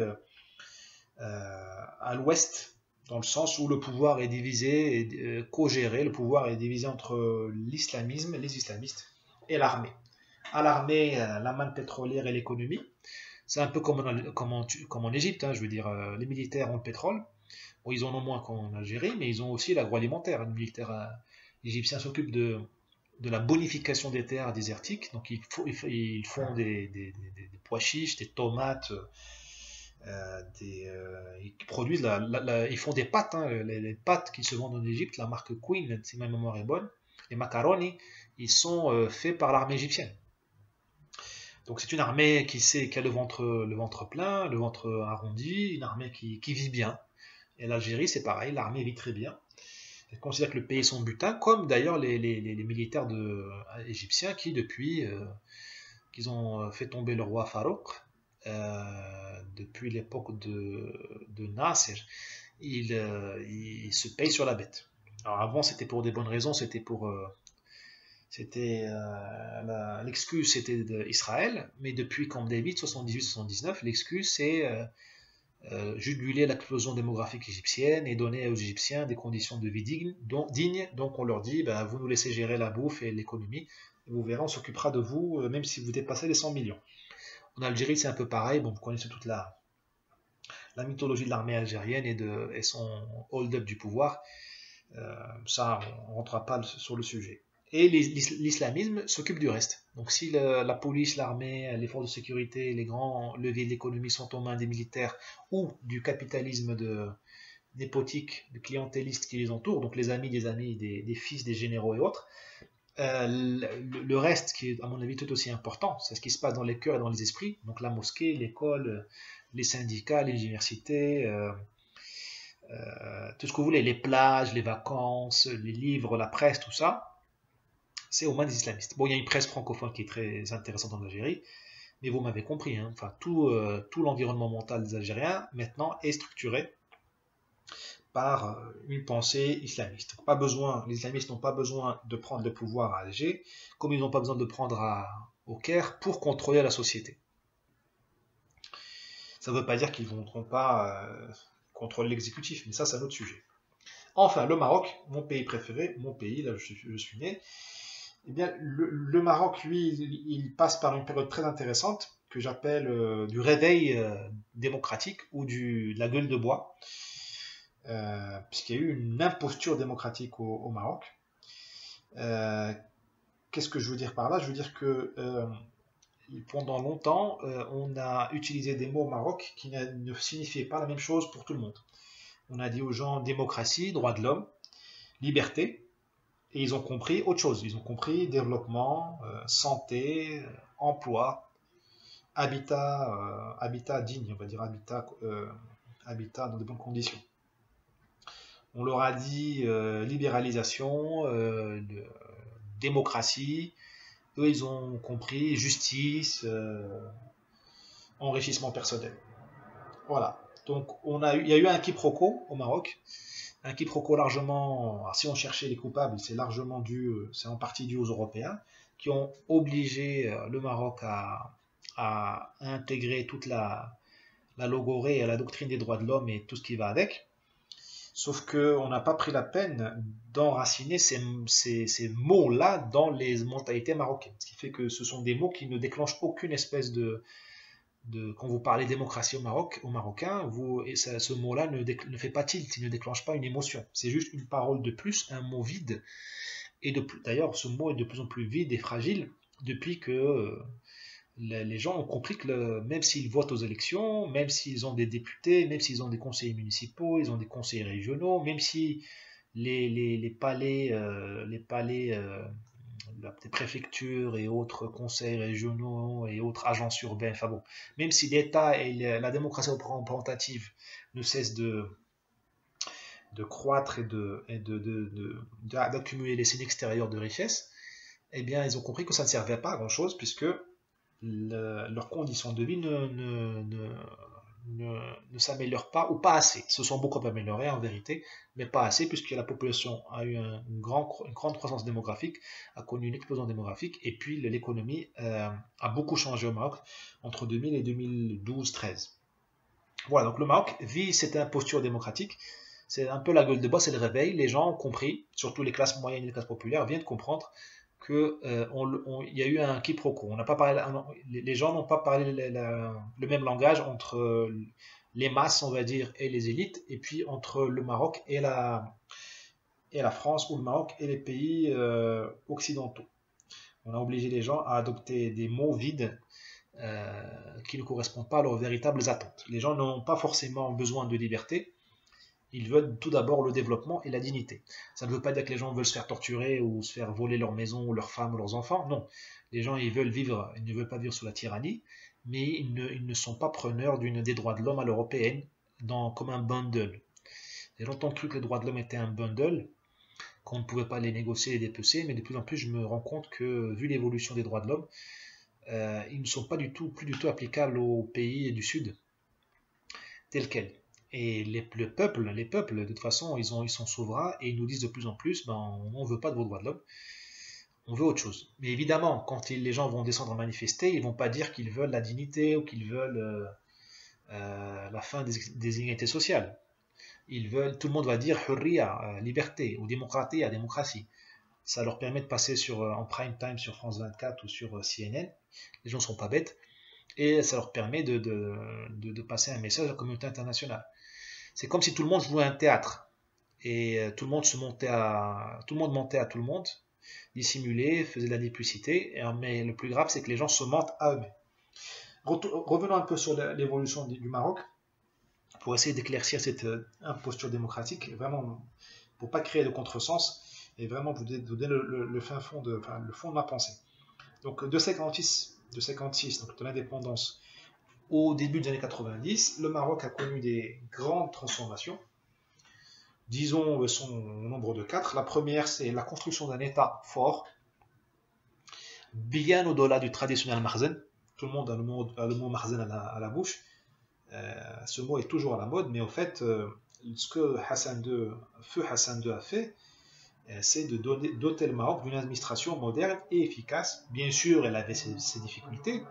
à l'ouest, dans le sens où le pouvoir est divisé, co-géré, le pouvoir est divisé entre l'islamisme, les islamistes, et l'armée. À l'armée, la manne pétrolière et l'économie. C'est un peu comme en Égypte, hein, je veux dire, les militaires ont le pétrole. Bon, ils en ont moins qu'en Algérie, mais ils ont aussi l'agroalimentaire. Les militaires égyptiens s'occupent de de la bonification des terres désertiques. Donc ils font des pois chiches, des tomates, ils produisent ils font des pâtes, hein, les pâtes qui se vendent en Égypte, la marque Queen, si ma mémoire est bonne, les macaronis, ils sont faits par l'armée égyptienne. Donc c'est une armée qui a le ventre plein, le ventre arrondi, une armée qui vit bien. Et l'Algérie, c'est pareil, l'armée vit très bien. Elle considère que le pays est son butin, comme d'ailleurs les militaires égyptiens qui, depuis qu'ils ont fait tomber le roi Farouk, depuis l'époque de Nasser, ils se payent sur la bête. Alors avant, c'était pour des bonnes raisons, l'excuse c'était d'Israël, mais depuis Camp David 78-79, l'excuse c'est juguler l'explosion démographique égyptienne et donner aux Égyptiens des conditions de vie dignes. Donc on leur dit, vous nous laissez gérer la bouffe et l'économie, et vous verrez, on s'occupera de vous, même si vous dépassez les 100 millions. En Algérie, c'est un peu pareil. Bon, vous connaissez toute la mythologie de l'armée algérienne et son hold-up du pouvoir. Ça, on ne rentrera pas sur le sujet. Et l'islamisme s'occupe du reste. Donc si la police, l'armée, les forces de sécurité, les grands leviers de l'économie sont aux mains des militaires ou du capitalisme népotique, de clientélistes qui les entourent, donc les amis, des fils, des généraux et autres, le reste qui est à mon avis tout aussi important, c'est ce qui se passe dans les cœurs et dans les esprits, donc la mosquée, l'école, les syndicats, les universités, tout ce que vous voulez, les plages, les vacances, les livres, la presse, tout ça, c'est aux mains des islamistes. Bon, il y a une presse francophone qui est très intéressante en Algérie, mais vous m'avez compris, hein, enfin, tout l'environnement mental des Algériens maintenant est structuré par une pensée islamiste. Les islamistes n'ont pas besoin de prendre le pouvoir à Alger, comme ils n'ont pas besoin de le prendre au Caire pour contrôler la société. Ça ne veut pas dire qu'ils ne voudront pas contrôler l'exécutif, mais ça c'est un autre sujet. Enfin, le Maroc, mon pays préféré, mon pays, là je suis né, eh bien, le Maroc, lui, il passe par une période très intéressante que j'appelle du réveil démocratique ou de la gueule de bois, puisqu'il y a eu une imposture démocratique au Maroc. Qu'est-ce que je veux dire par là? Je veux dire que pendant longtemps, on a utilisé des mots au Maroc qui ne signifiaient pas la même chose pour tout le monde. On a dit aux gens démocratie, droits de l'homme, liberté, et ils ont compris autre chose. Ils ont compris développement, santé, emploi, habitat digne, on va dire habitat dans de bonnes conditions. On leur a dit libéralisation, démocratie. Eux, ils ont compris justice, enrichissement personnel. Voilà. Donc, il y a eu un quiproquo au Maroc. Un quiproquo largement, alors si on cherchait les coupables, c'est en partie dû aux Européens, qui ont obligé le Maroc à intégrer toute la logorée et la doctrine des droits de l'homme et tout ce qui va avec. Sauf qu'on n'a pas pris la peine d'enraciner ces mots-là dans les mentalités marocaines. Ce qui fait que ce sont des mots qui ne déclenchent aucune espèce quand vous parlez démocratie au Marocain, ce mot-là ne fait pas tilt, il ne déclenche pas une émotion. C'est juste une parole de plus, un mot vide. Et d'ailleurs, ce mot est de plus en plus vide et fragile depuis que les gens ont compris que même s'ils votent aux élections, même s'ils ont des députés, même s'ils ont des conseillers municipaux, ils ont des conseillers régionaux, même si les palais, des préfectures et autres conseils régionaux et autres agences urbaines, enfin bon, même si l'État et la démocratie représentative ne cessent de croître et d'accumuler les signes extérieurs de richesse, eh bien, ils ont compris que ça ne servait pas à grand chose puisque leurs conditions de vie ne s'améliorent pas ou pas assez. Ils se sont beaucoup améliorés en vérité, mais pas assez puisque la population a eu une grande croissance démographique, a connu une explosion démographique et puis l'économie a beaucoup changé au Maroc entre 2000 et 2012-13. Voilà, donc le Maroc vit cette imposture démocratique. C'est un peu la gueule de bois, c'est le réveil. Les gens ont compris, surtout les classes moyennes et les classes populaires, viennent de comprendre qu'il y a eu un quiproquo. On n'a pas parlé, les gens n'ont pas parlé le même langage entre les masses, on va dire, et les élites, et puis entre le Maroc et la France, ou le Maroc et les pays occidentaux. On a obligé les gens à adopter des mots vides qui ne correspondent pas à leurs véritables attentes. Les gens n'ont pas forcément besoin de liberté, ils veulent tout d'abord le développement et la dignité. Ça ne veut pas dire que les gens veulent se faire torturer ou se faire voler leur maison ou leurs femmes ou leurs enfants, non. Les gens, ils ne veulent pas vivre sous la tyrannie, mais ils ne sont pas preneurs des droits de l'homme à l'européenne comme un bundle. J'ai longtemps cru que les droits de l'homme étaient un bundle, qu'on ne pouvait pas les négocier et les dépecer, mais de plus en plus je me rends compte que, vu l'évolution des droits de l'homme, ils ne sont pas plus du tout applicables aux pays du Sud, tels quels. Et les peuples, de toute façon, ils sont souverains et ils nous disent de plus en plus, ben, on ne veut pas de vos droits de l'homme, on veut autre chose. Mais évidemment, quand les gens vont descendre à manifester, ils ne vont pas dire qu'ils veulent la dignité ou qu'ils veulent la fin des inégalités sociales. Tout le monde va dire hurriya, liberté, ou démocratie, à démocratie. Ça leur permet de passer en prime time sur France 24 ou sur CNN. Les gens ne sont pas bêtes. Et ça leur permet de passer un message à la communauté internationale. C'est comme si tout le monde jouait un théâtre. Et tout le monde montait à tout le monde, dissimulé, faisait de la duplicité. Mais le plus grave, c'est que les gens se mentent à eux-mêmes. Revenons un peu sur l'évolution du Maroc, pour essayer d'éclaircir cette imposture démocratique, vraiment, pour ne pas créer de contresens, et vraiment vous donner le fond de ma pensée. Donc de 56, donc de l'indépendance au début des années 90, le Maroc a connu des grandes transformations. Disons son nombre de 4. La première, c'est la construction d'un État fort, bien au-delà du traditionnel marzen. Tout le monde a le mot marzen à la bouche. Ce mot est toujours à la mode, mais au fait, ce que Feu Hassan II a fait, c'est de doter le Maroc d'une administration moderne et efficace. Bien sûr, elle avait ses difficultés,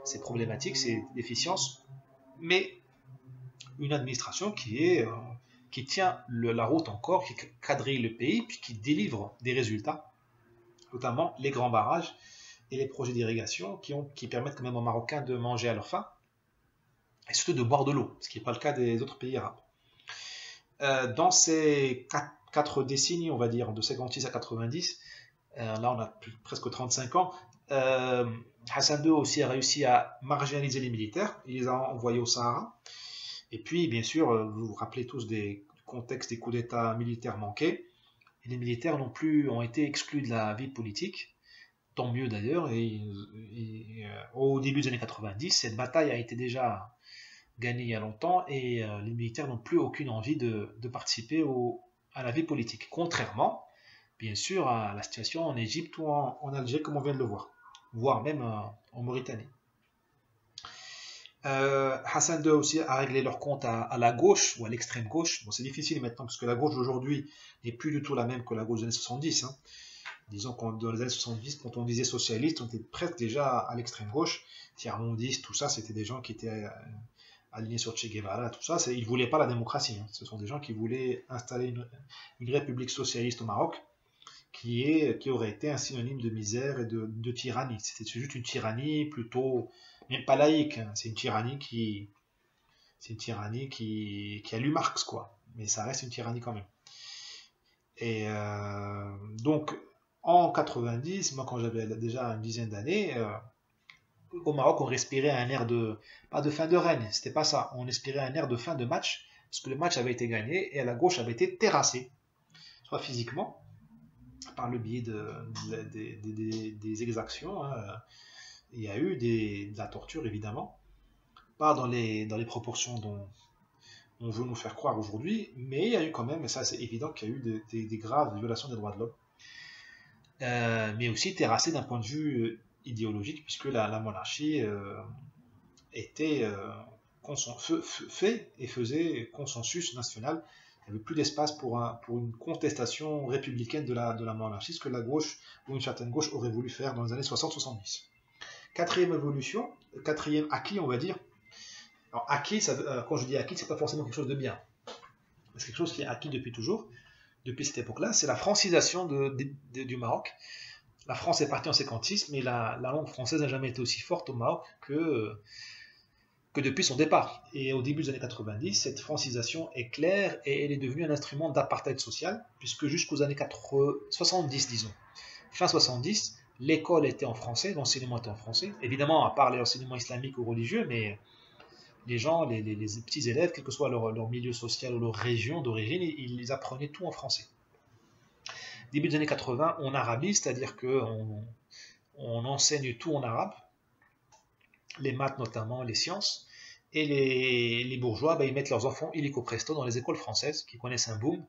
ses problématiques, ses déficiences, mais une administration qui tient la route encore, qui quadrille le pays, puis qui délivre des résultats, notamment les grands barrages et les projets d'irrigation qui permettent quand même aux Marocains de manger à leur faim, et surtout de boire de l'eau, ce qui n'est pas le cas des autres pays arabes. Dans ces 4 décennies, on va dire, de 56 à 90, là on a presque 35 ans, Hassan II aussi a réussi à marginaliser les militaires, il les a envoyés au Sahara, et puis bien sûr, vous vous rappelez tous du contexte des coups d'État militaires manqués, et les militaires ont été exclus de la vie politique, tant mieux d'ailleurs, et au début des années 90, cette bataille a été déjà gagnée il y a longtemps, et les militaires n'ont plus aucune envie de participer à la vie politique, contrairement, bien sûr, à la situation en Égypte ou en Algérie, comme on vient de le voir, voire même en Mauritanie. Hassan II aussi a réglé leur compte à la gauche ou à l'extrême gauche. Bon, c'est difficile maintenant parce que la gauche d'aujourd'hui n'est plus du tout la même que la gauche des années 70. Hein. Disons que dans les années 70, quand on disait socialiste, on était presque déjà à l'extrême gauche. Tiers-mondiste, tout ça, c'était des gens qui étaient alignés sur Che Guevara, tout ça. Ils ne voulaient pas la démocratie. Hein. Ce sont des gens qui voulaient installer une république socialiste au Maroc qui aurait été un synonyme de misère et de tyrannie. C'était juste une tyrannie plutôt, même pas laïque, hein. C'est une tyrannie qui a lu Marx, quoi. Mais ça reste une tyrannie quand même. Et donc, en 90, moi quand j'avais déjà une dizaine d'années, au Maroc on respirait un air pas de fin de règne, c'était pas ça. On respirait un air de fin de match, parce que le match avait été gagné et la gauche avait été terrassée, soit physiquement, par le biais des exactions. Hein. Il y a eu de la torture, évidemment, pas dans les proportions dont on veut nous faire croire aujourd'hui, mais il y a eu quand même, et ça c'est évident qu'il y a eu des graves violations des droits de l'homme, mais aussi terrassé d'un point de vue idéologique, puisque la monarchie était fait et faisait consensus national. Il n'y avait plus d'espace pour une contestation républicaine de la monarchie, ce que la gauche ou une certaine gauche aurait voulu faire dans les années 60-70. Quatrième évolution, quatrième acquis, on va dire. Alors, acquis, quand je dis acquis, c'est pas forcément quelque chose de bien. C'est quelque chose qui est acquis depuis toujours, depuis cette époque-là. C'est la francisation du Maroc. La France est partie en 56, mais la langue française n'a jamais été aussi forte au Maroc que depuis son départ. Et au début des années 90, cette francisation est claire et elle est devenue un instrument d'apartheid social, puisque jusqu'aux années 70, disons, fin 70, l'école était en français, l'enseignement était en français. Évidemment, à part les enseignements islamiques ou religieux, mais les gens, les petits élèves, quel que soit leur milieu social ou leur région d'origine, ils apprenaient tout en français. Début des années 80, on arabise, c'est-à-dire qu'on enseigne tout en arabe, les maths notamment, les sciences, et les bourgeois, ils mettent leurs enfants illico presto dans les écoles françaises, qui connaissent un boom,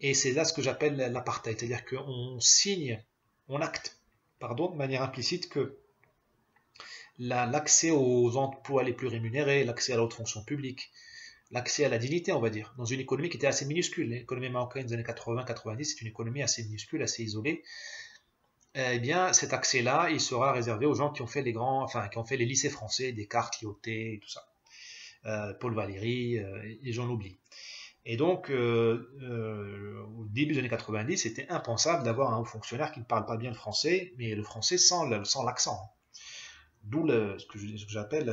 et c'est là ce que j'appelle l'apartheid, c'est-à-dire qu'on signe, on acte, pardon, de manière implicite que l'accès aux emplois les plus rémunérés, l'accès à la haute fonction publique, l'accès à la dignité, on va dire, dans une économie qui était assez minuscule. L'économie marocaine des années 80-90, c'est une économie assez minuscule, assez isolée. Eh bien, cet accès-là, il sera réservé aux gens qui ont fait qui ont fait les lycées français, Descartes, Lyautey, et tout ça. Paul Valéry, et j'en oublie. Et donc, au début des années 90, c'était impensable d'avoir un haut fonctionnaire qui ne parle pas bien le français, mais le français sans l'accent. D'où ce que j'appelle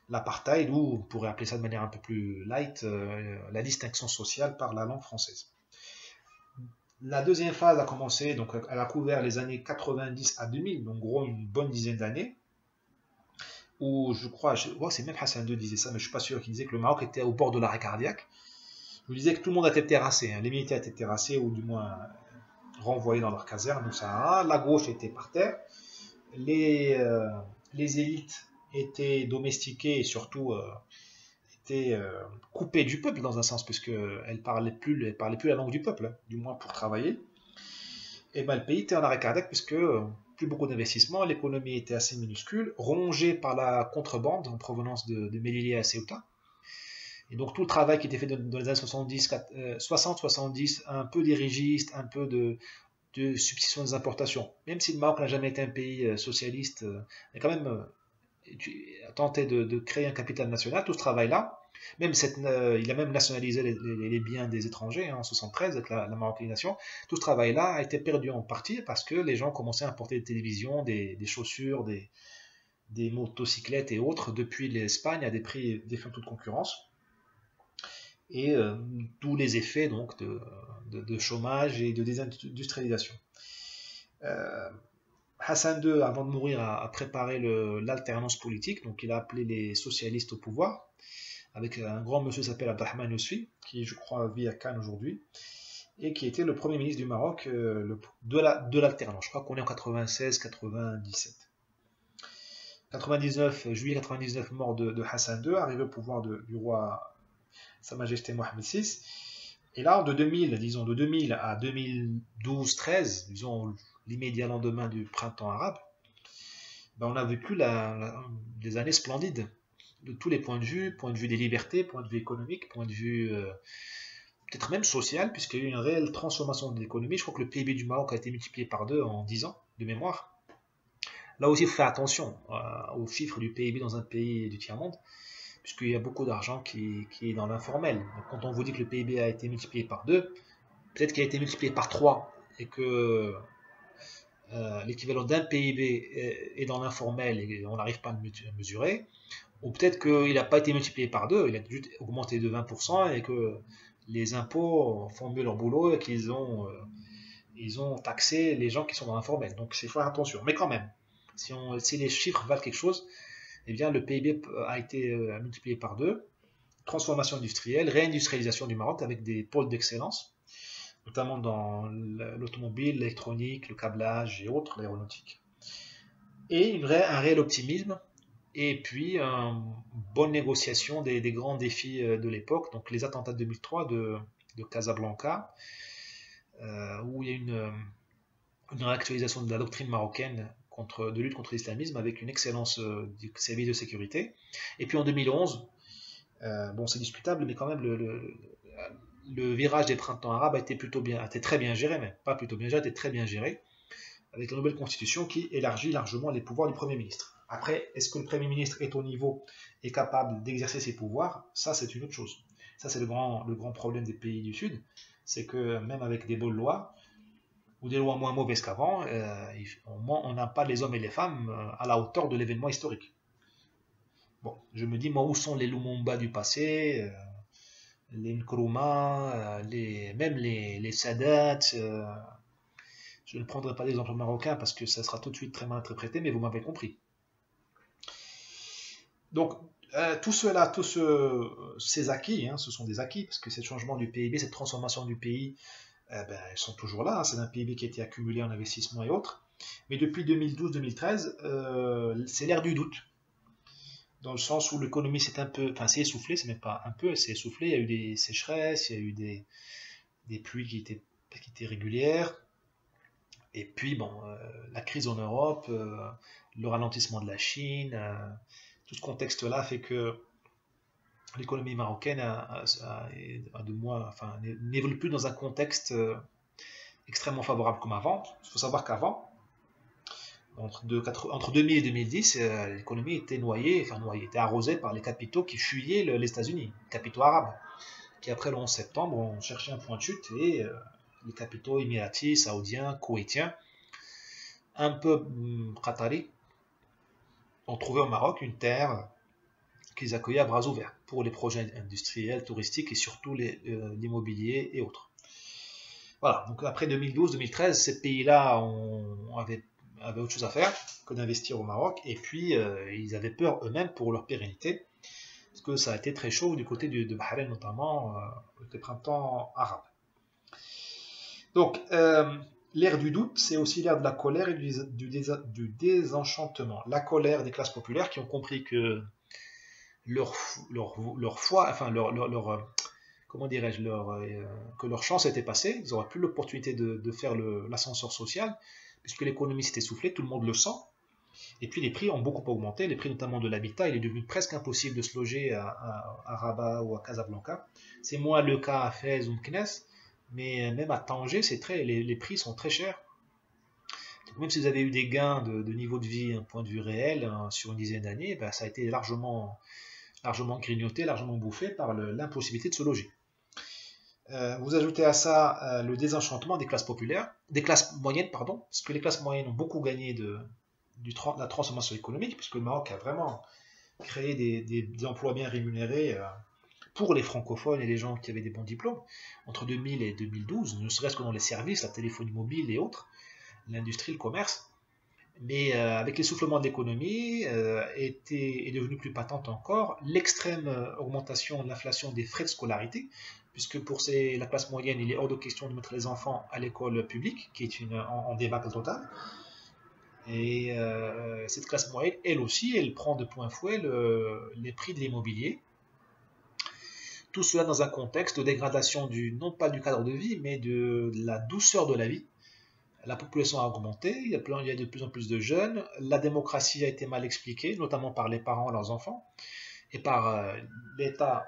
l'apartheid, ou on pourrait appeler ça de manière un peu plus light, la distinction sociale par la langue française. La deuxième phase a commencé, donc elle a couvert les années 90 à 2000, donc gros une bonne dizaine d'années, où je crois c'est même Hassan II disait ça, mais je ne suis pas sûr, qu'il disait que le Maroc était au bord de l'arrêt cardiaque. Je disais que tout le monde était terrassé, les militaires étaient terrassés, ou du moins renvoyés dans leur caserne au Sahara, la gauche était par terre, les élites étaient domestiquées et surtout étaient coupées du peuple dans un sens, puisqu'elles ne parlaient plus la langue du peuple, du moins pour travailler. Et le pays était en arrêt cardiaque, puisque plus beaucoup d'investissements, l'économie était assez minuscule, rongée par la contrebande en provenance de Melilla à Ceuta. Et donc tout le travail qui était fait dans les années 60-70, un peu dirigiste, un peu de substitution des importations. Même si le Maroc n'a jamais été un pays socialiste, il a quand même tenté de créer un capital national. Tout ce travail-là, il a même nationalisé les biens des étrangers en 73 avec la marocanisation. Tout ce travail-là a été perdu en partie parce que les gens commençaient à importer des télévisions, des chaussures, des motocyclettes et autres depuis l'Espagne à des prix défiant toute concurrence. Et tous les effets donc de chômage et de désindustrialisation. Hassan II, avant de mourir, a préparé l'alternance politique, donc il a appelé les socialistes au pouvoir, avec un grand monsieur qui s'appelle Abdelrahman Yousfi, qui je crois vit à Cannes aujourd'hui, et qui était le premier ministre du Maroc de l'alternance. Je crois qu'on est en 96-97. 99, juillet 99, mort de Hassan II, arrivé au pouvoir du roi Sa Majesté Mohamed VI. Et là, de 2000 à 2012-13, disons l'immédiat lendemain du printemps arabe, on a vécu des années splendides de tous les points de vue des libertés, point de vue économique, point de vue peut-être même social, puisqu'il y a eu une réelle transformation de l'économie. Je crois que le PIB du Maroc a été multiplié par 2 en 10 ans, de mémoire. Là aussi, il faut faire attention aux chiffres du PIB dans un pays du tiers-monde, puisqu'il y a beaucoup d'argent qui est dans l'informel. Quand on vous dit que le PIB a été multiplié par 2, peut-être qu'il a été multiplié par 3, et que l'équivalent d'un PIB est dans l'informel et on n'arrive pas à le mesurer, ou peut-être qu'il n'a pas été multiplié par 2, il a juste augmenté de 20% et que les impôts font mieux leur boulot et qu'ils ont taxé les gens qui sont dans l'informel. Donc il faut faire attention. Mais quand même, si les chiffres valent quelque chose, eh bien le PIB a été multiplié par 2, transformation industrielle, réindustrialisation du Maroc avec des pôles d'excellence, notamment dans l'automobile, l'électronique, le câblage et autres, l'aéronautique. Et un réel optimisme, et puis une bonne négociation des grands défis de l'époque, donc les attentats de 2003 de Casablanca, où il y a une réactualisation de la doctrine marocaine de lutte contre l'islamisme avec une excellence du service de sécurité. Et puis en 2011, c'est discutable, mais quand même le virage des printemps arabes a été très bien géré, mais pas plutôt bien géré, a été très bien géré, avec la nouvelle constitution qui élargit largement les pouvoirs du Premier ministre. Après, est-ce que le Premier ministre est au niveau, est capable d'exercer ses pouvoirs? Ça, c'est une autre chose. Ça, c'est le grand problème des pays du Sud, c'est que même avec des bonnes lois, ou des lois moins mauvaises qu'avant, on n'a pas les hommes et les femmes à la hauteur de l'événement historique. Bon, je me dis, moi, où sont les Lumumba du passé, les Nkrumah, même les Sadat, Je ne prendrai pas d'exemple marocain parce que ça sera tout de suite très mal interprété, mais vous m'avez compris. Donc, tout cela, ces acquis, hein, ce sont des acquis, parce que ce changement du PIB, cette transformation du pays, elles sont toujours là. Hein, c'est un PIB qui a été accumulé en investissement et autres. Mais depuis 2012-2013, c'est l'ère du doute. Dans le sens où l'économie s'est un peu, enfin, s'est essoufflée, c'est même pas un peu, elle s'est essoufflée. Il y a eu des sécheresses, il y a eu des pluies qui étaient régulières. Et puis, bon, la crise en Europe, le ralentissement de la Chine, tout ce contexte-là fait que l'économie marocaine enfin, n'évolue plus dans un contexte extrêmement favorable comme avant. Il faut savoir qu'avant, entre 2000 et 2010, l'économie était était arrosée par les capitaux qui fuyaient les États-Unis, les capitaux arabes, qui après le 11 septembre ont cherché un point de chute et les capitaux émiratis, saoudiens, koweïtiens, un peu qataris, ont trouvé au Maroc une terre qu'ils accueillaient à bras ouverts pour les projets industriels, touristiques et surtout l'immobilier et autres. Voilà, donc après 2012-2013, ces pays-là avaient autre chose à faire que d'investir au Maroc, et puis ils avaient peur eux-mêmes pour leur pérennité, parce que ça a été très chaud du côté de Bahreïn notamment, le printemps arabe. Donc, l'ère du doute, c'est aussi l'ère de la colère et du désenchantement. La colère des classes populaires qui ont compris que leur foi, enfin comment dirais-je, que leur chance était passée, ils n'auraient plus l'opportunité de faire l'ascenseur social, puisque l'économie s'est essoufflée, tout le monde le sent. Et puis les prix ont beaucoup augmenté, les prix notamment de l'habitat, il est devenu presque impossible de se loger à Rabat ou à Casablanca. C'est moins le cas à Fès ou Meknès, mais même à Tanger, les prix sont très chers. Donc même si vous avez eu des gains de niveau de vie, un point de vue réel, hein, sur une dizaine d'années, ben, ça a été largement grignoté, largement bouffé par l'impossibilité de se loger. Vous ajoutez à ça le désenchantement des classes moyennes, pardon, parce que les classes moyennes ont beaucoup gagné de la transformation économique, puisque le Maroc a vraiment créé des emplois bien rémunérés pour les francophones et les gens qui avaient des bons diplômes entre 2000 et 2012, ne serait-ce que dans les services, la téléphonie mobile et autres, l'industrie, le commerce. Mais avec l'essoufflement de l'économie, est devenue plus patente encore l'extrême augmentation de l'inflation des frais de scolarité, puisque pour la classe moyenne, il est hors de question de mettre les enfants à l'école publique, qui est en débâcle total. Et cette classe moyenne, elle aussi, elle prend de plein fouet les prix de l'immobilier. Tout cela dans un contexte de dégradation non pas du cadre de vie, mais de la douceur de la vie. La population a augmenté, il y a de plus en plus de jeunes, la démocratie a été mal expliquée, notamment par les parents à leurs enfants, et par l'État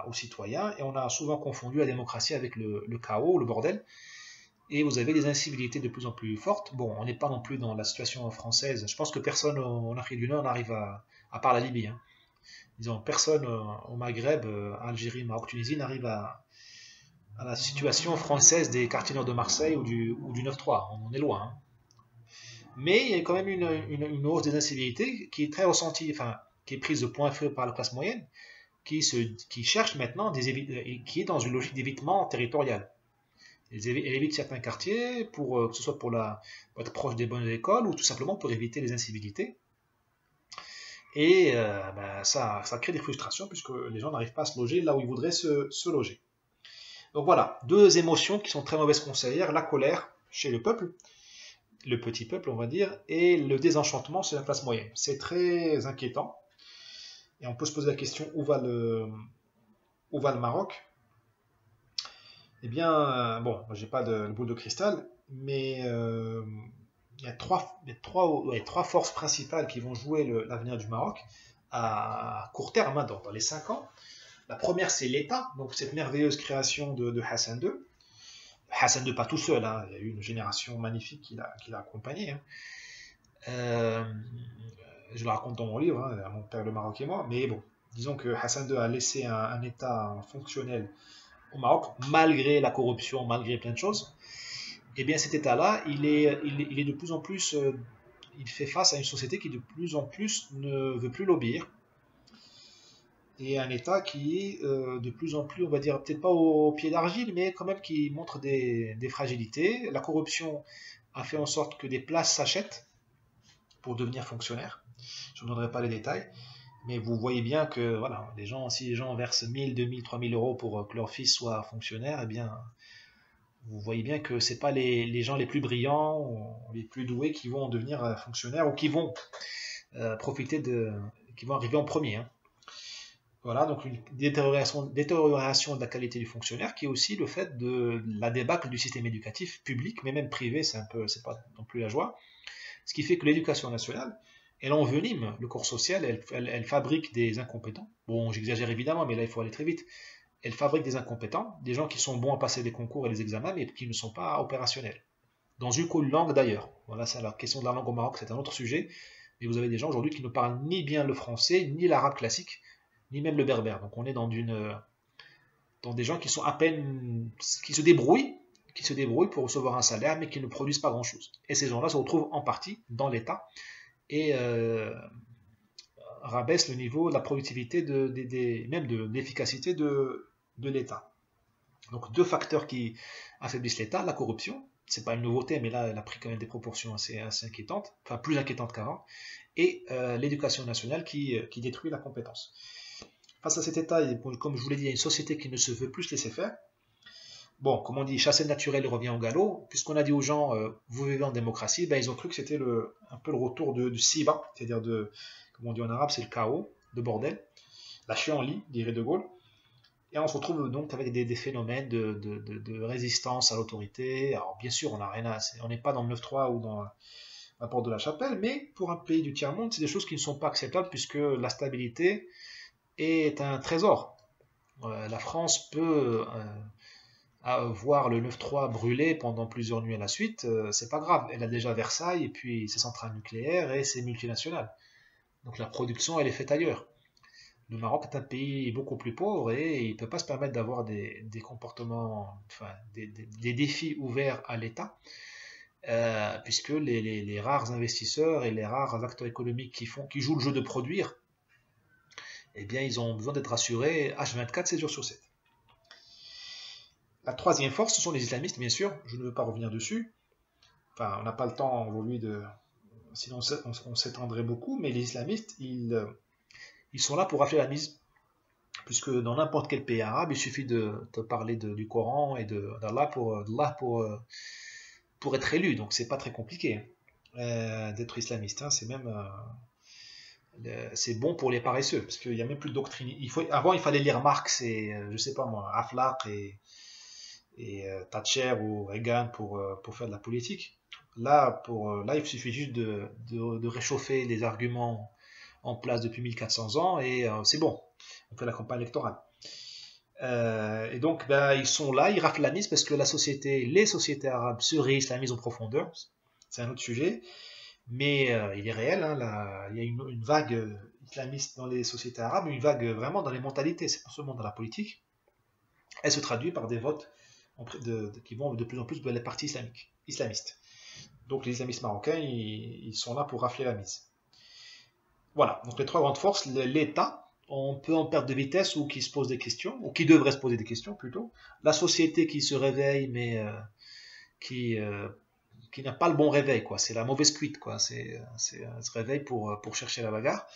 aux citoyens, et on a souvent confondu la démocratie avec le chaos, le bordel, et vous avez des incivilités de plus en plus fortes. Bon, on n'est pas non plus dans la situation française, je pense que personne en Afrique du Nord n'arrive à part la Libye, hein. Disons, personne au Maghreb, Algérie, Maroc, Tunisie n'arrive à la situation française des quartiers nord de Marseille ou du 9-3. On en est loin. Hein. Mais il y a quand même une hausse des incivilités qui est très ressentie, enfin, qui est prise de point feu par la classe moyenne, qui cherche maintenant, qui est dans une logique d'évitement territorial. Elle évite certains quartiers, que ce soit pour être proche des bonnes écoles ou tout simplement pour éviter les incivilités. Et ça crée des frustrations puisque les gens n'arrivent pas à se loger là où ils voudraient se loger. Donc voilà, deux émotions qui sont très mauvaises conseillères, la colère chez le peuple, le petit peuple on va dire, et le désenchantement chez la classe moyenne. C'est très inquiétant. Et on peut se poser la question, où va le Maroc? Eh bien, bon, j'ai pas de boule de cristal, mais il y a trois forces principales qui vont jouer l'avenir du Maroc à court terme, hein, dans les 5 ans. La première, c'est l'État, donc cette merveilleuse création de Hassan II. Hassan II, pas tout seul, hein, il y a eu une génération magnifique qui l'a accompagné. Hein. Je le raconte dans mon livre, hein, Mon père le Maroc et moi, mais bon, disons que Hassan II a laissé un État fonctionnel au Maroc, malgré la corruption, malgré plein de choses. Et bien cet État-là, il est de plus en plus, il fait face à une société qui de plus en plus ne veut plus l'obéir. Et un État qui est de plus en plus, on va dire, peut-être pas au pied d'argile, mais quand même qui montre des fragilités. La corruption a fait en sorte que des places s'achètent pour devenir fonctionnaire. Je ne donnerai pas les détails, mais vous voyez bien que voilà, si les gens versent 1000, 2000, 3000 euros pour que leur fils soit fonctionnaire, eh bien, vous voyez bien que ce n'est pas les gens les plus brillants, ou les plus doués qui vont devenir fonctionnaires ou qui vont qui vont arriver en premier. Hein. Voilà, donc une détérioration de la qualité du fonctionnaire, qui est aussi le fait de la débâcle du système éducatif public, mais même privé, c'est pas non plus la joie. Ce qui fait que l'éducation nationale, elle envenime le corps social, elle fabrique des incompétents. Bon, j'exagère évidemment, mais là il faut aller très vite. Elle fabrique des incompétents, des gens qui sont bons à passer des concours et des examens, mais qui ne sont pas opérationnels. Dans une langue d'ailleurs. Voilà, c'est la question de la langue au Maroc, c'est un autre sujet. Mais vous avez des gens aujourd'hui qui ne parlent ni bien le français, ni l'arabe classique, ni même le berbère. Donc on est dans des gens qui sont à peine, qui se débrouillent pour recevoir un salaire, mais qui ne produisent pas grand-chose. Et ces gens-là se retrouvent en partie dans l'État et rabaissent le niveau de la productivité, même de l'efficacité de l'État. Donc deux facteurs qui affaiblissent l'État, la corruption, c'est pas une nouveauté, mais là elle a pris quand même des proportions assez inquiétantes, enfin plus inquiétantes qu'avant, et l'éducation nationale qui détruit la compétence. Face à cet état, comme je vous l'ai dit, il y a une société qui ne se veut plus se laisser faire. Bon, comme on dit, chasser le naturel revient au galop. Puisqu'on a dit aux gens, vous vivez en démocratie, ben, ils ont cru que c'était un peu le retour du Siba, c'est-à-dire comme on dit en arabe, c'est le chaos, de bordel, la chienlit, dirait De Gaulle. Et on se retrouve donc avec des phénomènes de résistance à l'autorité. Alors bien sûr, on n'est pas dans le 9-3 ou dans la porte de la chapelle, mais pour un pays du tiers-monde, c'est des choses qui ne sont pas acceptables puisque la stabilité est un trésor. La France peut voir le 9-3 brûler pendant plusieurs nuits à la suite, c'est pas grave. Elle a déjà Versailles et puis ses centrales nucléaires et ses multinationales. Donc la production, elle est faite ailleurs. Le Maroc est un pays beaucoup plus pauvre et il ne peut pas se permettre d'avoir des comportements, enfin des défis ouverts à l'État, puisque les rares investisseurs et les rares acteurs économiques qui jouent le jeu de produire, eh bien ils ont besoin d'être rassurés H24, 7 jours sur 7. La troisième force, ce sont les islamistes, bien sûr, je ne veux pas revenir dessus. Enfin, on n'a pas le temps aujourd'hui sinon on s'étendrait beaucoup, mais les islamistes, ils sont là pour rafler la mise. Puisque dans n'importe quel pays arabe, il suffit de te parler du Coran et d'Allah pour être élu. Donc c'est pas très compliqué d'être islamiste. Hein. C'est bon pour les paresseux, parce qu'il n'y a même plus de doctrine. Avant, il fallait lire Marx et, je sais pas moi, Aflaq et Thatcher ou Reagan pour faire de la politique. Là, il suffit juste de réchauffer les arguments en place depuis 1400 ans et c'est bon. On fait la campagne électorale. Et donc, ils sont là, ils raflent la mise parce que les sociétés arabes se réislamisent en profondeur. C'est un autre sujet. Mais il est réel, hein, il y a une vague islamiste dans les sociétés arabes, une vague vraiment dans les mentalités, c'est pas seulement dans la politique. Elle se traduit par des votes qui vont de plus en plus vers les partis islamistes. Donc les islamistes marocains, ils sont là pour rafler la mise. Voilà, donc les trois grandes forces, l'État, on peut en perdre de vitesse ou qui se pose des questions, ou qui devrait se poser des questions plutôt. La société qui se réveille, mais qui n'a pas le bon réveil, quoi. C'est la mauvaise cuite, quoi. Elle se réveille pour chercher la bagarre.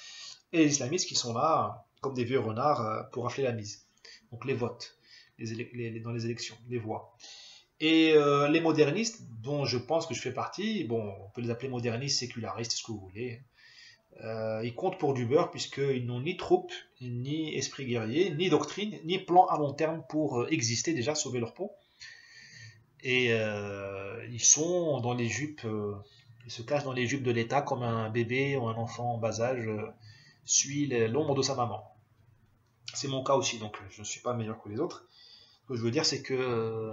Et les islamistes qui sont là, comme des vieux renards, pour rafler la mise. Donc les votes, dans les élections, les voix. Et les modernistes, dont je pense que je fais partie, bon, on peut les appeler modernistes, sécularistes, ce que vous voulez. Ils comptent pour du beurre puisqu'ils n'ont ni troupes, ni esprit guerrier, ni doctrine, ni plan à long terme pour exister, déjà sauver leur peau. Et ils sont dans les jupes, ils se cachent dans les jupes de l'État comme un bébé ou un enfant en bas âge suit l'ombre de sa maman. C'est mon cas aussi, donc je ne suis pas meilleur que les autres. Ce que je veux dire, c'est que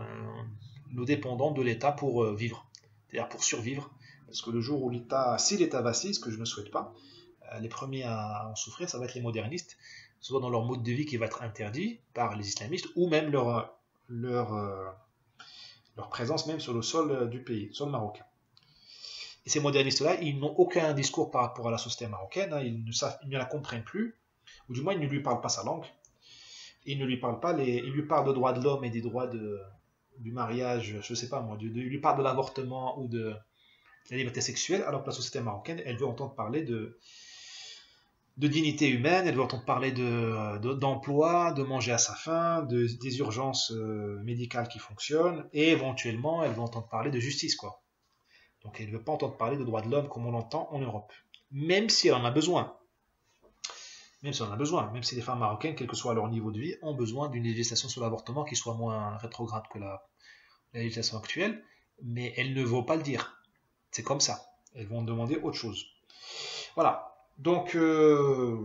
nous dépendons de l'État pour vivre, c'est-à-dire pour survivre. Parce que le jour où si l'État vacille, ce que je ne souhaite pas, les premiers à en souffrir, ça va être les modernistes, soit dans leur mode de vie qui va être interdit par les islamistes, ou même leur présence même sur le sol du pays, sol marocain. Et ces modernistes-là, ils n'ont aucun discours par rapport à la société marocaine, hein, ils ne la comprennent plus, ou du moins ils ne lui parlent pas sa langue, ils ne lui parlent pas ils lui parlent de droits de l'homme et des droits du mariage, je ne sais pas moi, ils lui parlent de l'avortement ou de la liberté sexuelle, alors que la société marocaine, elle veut entendre parler de dignité humaine, elle veut entendre parler d'emploi, de manger à sa faim, des urgences médicales qui fonctionnent, et éventuellement, elle veut entendre parler de justice, quoi. Donc elle ne veut pas entendre parler de droits de l'homme comme on l'entend en Europe. Même si elle en a besoin. Même si on en a besoin. Même si les femmes marocaines, quel que soit leur niveau de vie, ont besoin d'une législation sur l'avortement qui soit moins rétrograde que la législation actuelle. Mais elles ne vont pas le dire. C'est comme ça. Elles vont demander autre chose. Voilà. Donc,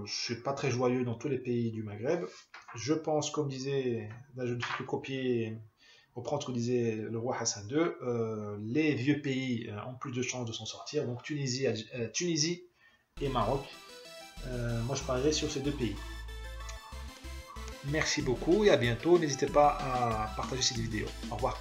c'est pas très joyeux dans tous les pays du Maghreb. Je pense, comme disait, là je ne fais que copier, reprendre ce que disait le roi Hassan II, les vieux pays ont plus de chances de s'en sortir. Donc Tunisie et Maroc. Moi je parlerai sur ces deux pays. Merci beaucoup et à bientôt. N'hésitez pas à partager cette vidéo. Au revoir.